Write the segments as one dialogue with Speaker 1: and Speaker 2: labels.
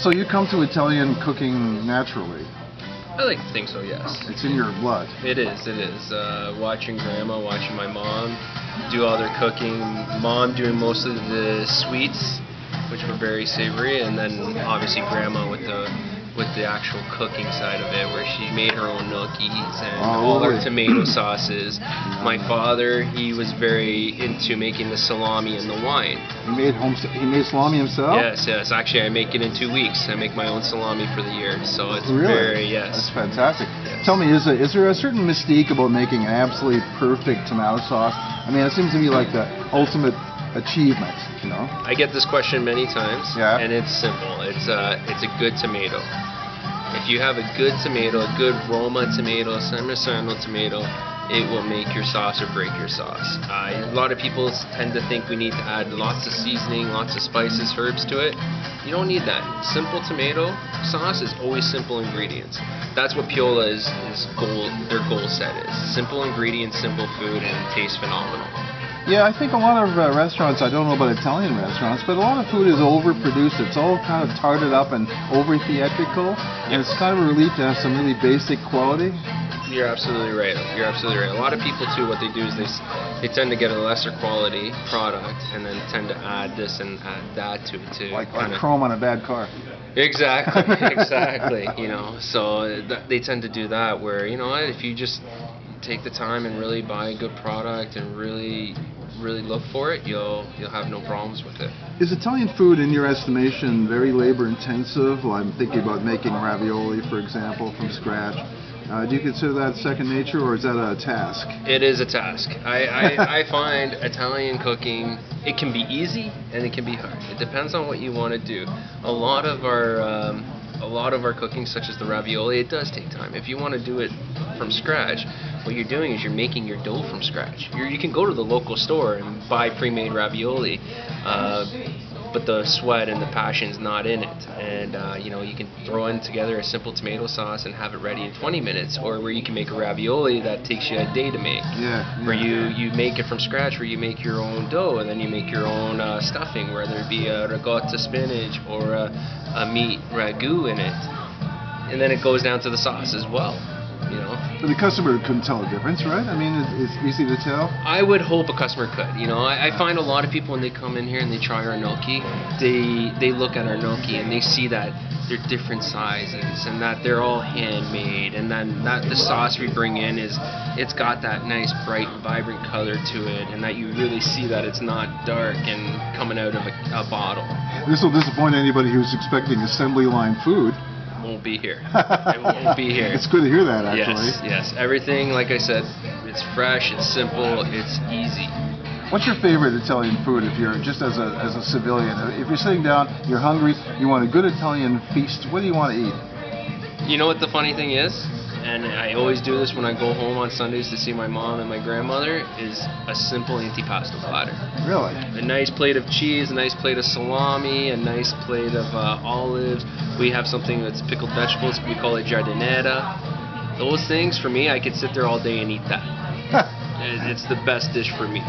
Speaker 1: So you come to Italian cooking naturally.
Speaker 2: I like to think so, yes.
Speaker 1: It's in your blood.
Speaker 2: It is. Watching Grandma, watching my mom do all their cooking, Mom doing most of the sweets, which were very savory, and then obviously Grandma with the actual cooking side of it, where she made her own gnocchis and all her tomato sauces. My father, he was very into making the salami and the wine.
Speaker 1: He made salami himself?
Speaker 2: Yes. Actually, I make it in 2 weeks. I make my own salami for the year, so it's
Speaker 1: That's fantastic. Yes. Tell me, is there a certain mystique about making an absolutely perfect tomato sauce? I mean, it seems to me like the ultimate achievement, you know?
Speaker 2: I get this question many times, and it's simple. It's a good tomato. If you have a good tomato, a good Roma tomato, Parmigiano tomato, it will make your sauce or break your sauce. A lot of people tend to think we need to add lots of seasoning, lots of spices, herbs to it. You don't need that. Simple tomato sauce is always simple ingredients. That's what Piola their goal set is. Simple ingredients, simple food, and it tastes phenomenal.
Speaker 1: Yeah, I think a lot of restaurants, I don't know about Italian restaurants, but a lot of food is overproduced. It's all kind of tarted up and over-theatrical, and it's kind of a relief to have some really basic quality.
Speaker 2: You're absolutely right. A lot of people, too, what they do is they tend to get a lesser quality product and then tend to add this and add that to it.
Speaker 1: Like chrome on a bad car.
Speaker 2: Exactly. So they tend to do that where, if you just take the time and really buy a good product and really look for it, you'll have no problems with it.
Speaker 1: Is Italian food, in your estimation, very labor intensive? Well, I'm thinking about making ravioli, for example, from scratch. Do you consider that second nature, or is that a task?
Speaker 2: It is a task. I find Italian cooking, it can be easy and it can be hard. It depends on what you want to do. A lot of our cooking, such as the ravioli, it does take time. If you want to do it from scratch, what you're doing is you're making your dough from scratch. You can go to the local store and buy pre-made ravioli, but the sweat and the passion's not in it. And you can throw in together a simple tomato sauce and have it ready in 20 minutes, or where you can make a ravioli that takes you a day to make. Where you make it from scratch, where you make your own dough and then you make your own stuffing, whether it be a ricotta spinach or a meat ragu in it, and then it goes down to the sauce as well.
Speaker 1: But the customer couldn't tell the difference, right? I mean, it's easy to tell.
Speaker 2: I would hope a customer could. I find a lot of people when they come in here and they try our gnocchi, they look at our gnocchi and they see that they're different sizes and that they're all handmade, and then that the sauce we bring in it's got that nice bright vibrant color to it, and that you really see that it's not dark and coming out of a bottle.
Speaker 1: This will disappoint anybody who's expecting assembly line food.
Speaker 2: Won't be here. It won't be here.
Speaker 1: It's good to hear that, actually.
Speaker 2: Yes. Everything, like I said, it's fresh, it's simple, it's easy.
Speaker 1: What's your favorite Italian food if you're just as a civilian? If you're sitting down, you're hungry, you want a good Italian feast, what do you want to eat?
Speaker 2: You know what the funny thing is? And I always do this when I go home on Sundays to see my mom and my grandmother, is a simple antipasto platter.
Speaker 1: Really?
Speaker 2: A nice plate of cheese, a nice plate of salami, a nice plate of olives. We have something that's pickled vegetables. We call it giardiniera. Those things, for me, I could sit there all day and eat that. It's the best dish for me.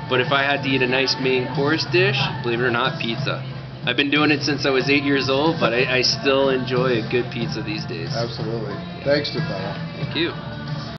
Speaker 2: But if I had to eat a nice main course dish, believe it or not, pizza. I've been doing it since I was 8 years old, but I still enjoy a good pizza these days.
Speaker 1: Absolutely. Thanks, Stefano.
Speaker 2: Thank you.